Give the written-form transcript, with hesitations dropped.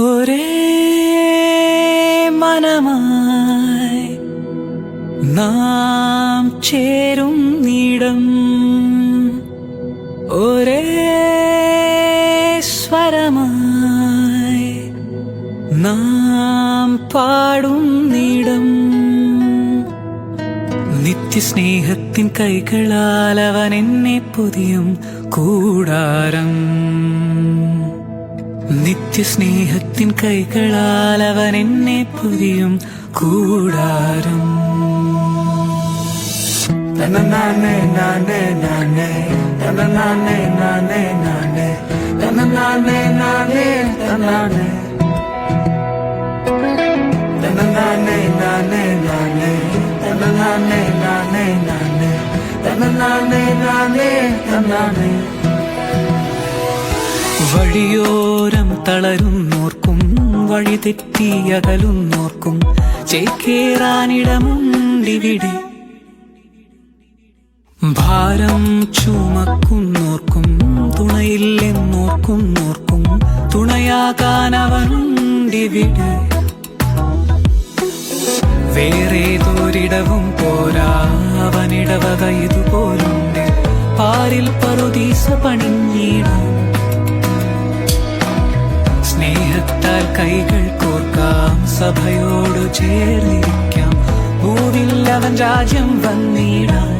ഒരേ മനമായി നാം ചേരുന്നിടം, ഒരേ സ്വരമായി നാം പാടുന്നിടം. നിത്യസ്നേഹത്തിൻ കൈകളാൽ അവൻ എന്നെ പൊതിയും കൂടാരം. നിത്യസ്നേഹത്തിൻ കൈകളാൽ അവൻ എന്നെ പൊതിയും കൂടാരം. തനനാനേ നാനേ നാനേ, തനനാനേ നാനേ നാനേ, തനനാനേ നാനേ തനാനേ, തനനാനേ നാനേ നാനേ, തനനാനേ നാനേ നാനേ, തനനാനേ നാനേ തനാനേ. വഴിയോരം തളരുന്നോർക്കും വഴി തെറ്റി അകലുന്നോർക്കും ചേക്കേറാനിടമുണ്ടിവിടെ. ഭാരം ചുമക്കുന്നോർക്കും തുണയില്ലെന്നോർക്കുന്നോർക്കും തുണയാകാൻ അവനുണ്ടിവിടെ. വേറേതൊരിടവും പോരാ അവനിടവക ഇതുപോലുണ്ട്. പാരിൽ പറുദീസ പണിഞ്ഞിടാം. സ്നേഹത്താൽ കൈകൾ കോർക്കാം, സഭയോട് ചേർന്നിരിക്കാം. ഭൂവിൽ അവൻ രാജ്യം വന്നിടാം.